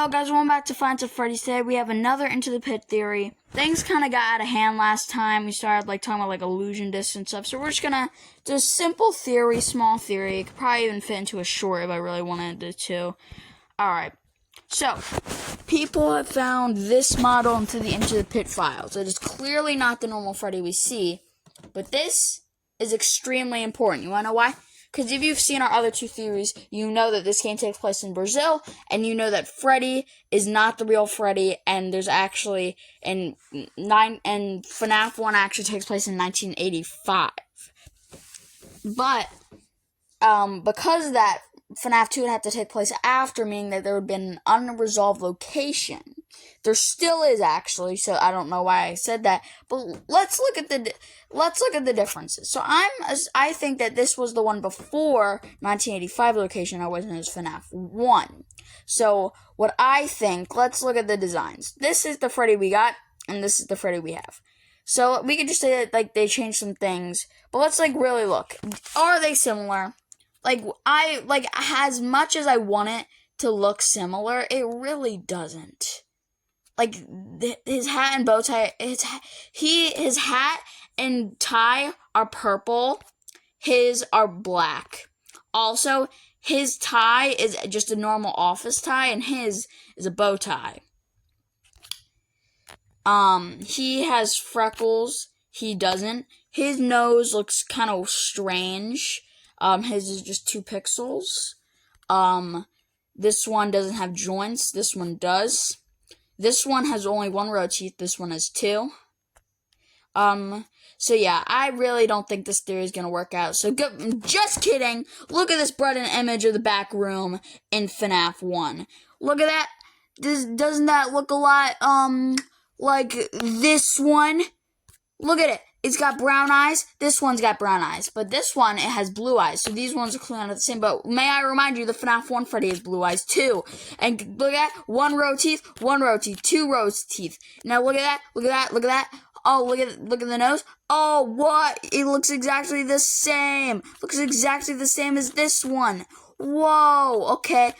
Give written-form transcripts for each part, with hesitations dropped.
Hello guys, welcome back to Find Freddy's. Today we have another Into the Pit theory. Things kind of got out of hand last time. We started talking about illusion disc and stuff. So we're just gonna do a simple theory, small theory. It could probably even fit into a short if I really wanted it to. Alright. So, people have found this model into the Pit files. It is clearly not the normal Freddy we see, but this is extremely important. You wanna know why? Because if you've seen our other two theories, you know that this game takes place in Brazil, and you know that Freddy is not the real Freddy, and there's actually, and FNAF 1 actually takes place in 1985. But, because of that, FNAF 2 would have to take place after, meaning that there would have been an unresolved location. There still is, actually, so I don't know why I said that, but let's look at the differences. So I think that this was the one before 1985 location. I wasn't as FNAF 1. So what I think, let's look at the designs. This is the Freddy we got, and this is the Freddy we have. So we could just say that they changed some things, but let's really look. Are they similar? As much as I want it to look similar, it really doesn't. His hat and bow tie, his hat and tie are purple, his are black. Also, his tie is just a normal office tie, and his is a bow tie. He has freckles, he doesn't. His nose looks kind of strange. His is just 2 pixels. This one doesn't have joints, this one does. This one has only 1 row of teeth, this one has 2. So yeah, I really don't think this theory is gonna work out. So just kidding. Look at this brought-in image of the back room in FNAF 1. Look at that. Doesn't that look a lot, like this one? Look at it. It's got brown eyes. This one's got brown eyes. But this one, it has blue eyes. So these ones are clearly not the same. But may I remind you, the FNAF 1 Freddy has blue eyes too. And look at that. 1 row of teeth, 1 row of teeth, 2 rows of teeth. Now look at that. Look at that. Look at that. Oh, look at the nose. Oh, what? It looks exactly the same. Looks exactly the same as this one. Whoa. Okay.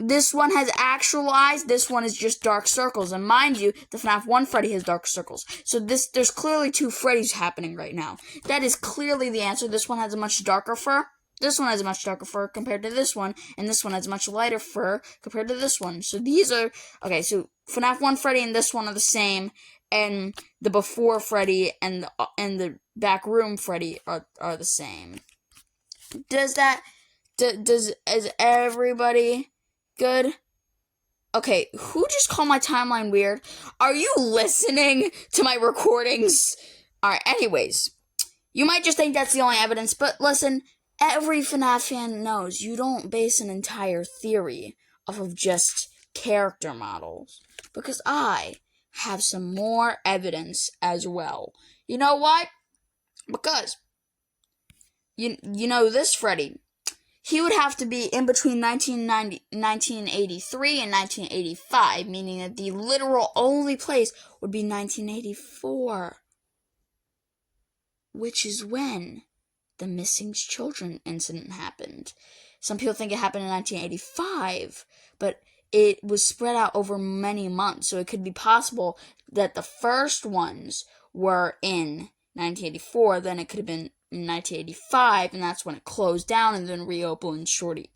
This one has actual eyes, this one is just dark circles. And mind you, the FNAF 1 Freddy has dark circles. So there's clearly 2 Freddys happening right now. That is clearly the answer. This one has a much darker fur. This one has a much darker fur compared to this one. And this one has a much lighter fur compared to this one. So these are, okay, so FNAF 1 Freddy and this one are the same. And the before Freddy and the back room Freddy are the same. Is everybody good? Okay, who just called my timeline weird? Are you listening to my recordings? Alright, anyways. You might just think that's the only evidence, but listen, every FNAF fan knows you don't base an entire theory off of just character models. Because I have some more evidence as well. You know why? Because, you know this Freddy, he would have to be in between 1983 and 1985, meaning that the literal only place would be 1984, which is when the missing children incident happened. Some people think it happened in 1985, but it was spread out over many months, so it could be possible that the first ones were in 1984, then it could have been in 1985, and that's when it closed down and then reopened shortly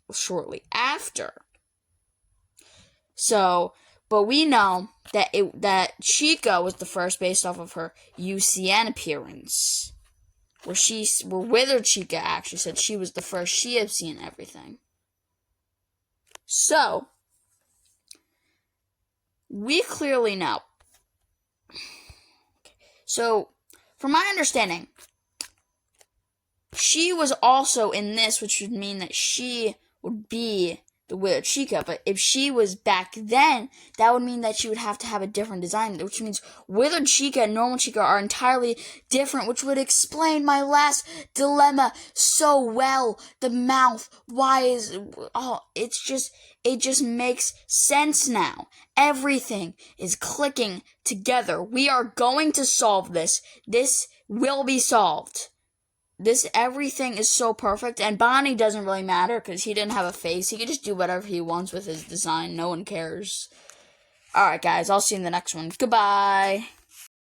after. So, but we know that Chica was the first based off of her UCN appearance, where Withered Chica actually said she was the first she had seen everything. So, we clearly know. So, from my understanding, she was also in this, which would mean that she would be the Withered Chica. But if she was back then, that would mean that she would have to have a different design, which means Withered Chica and normal Chica are entirely different, which would explain my last dilemma so well. The mouth, it just makes sense now. Everything is clicking together. We are going to solve this. This will be solved. Everything is so perfect, and Bonnie doesn't really matter, because he didn't have a face. He could just do whatever he wants with his design. No one cares. Alright, guys, I'll see you in the next one. Goodbye.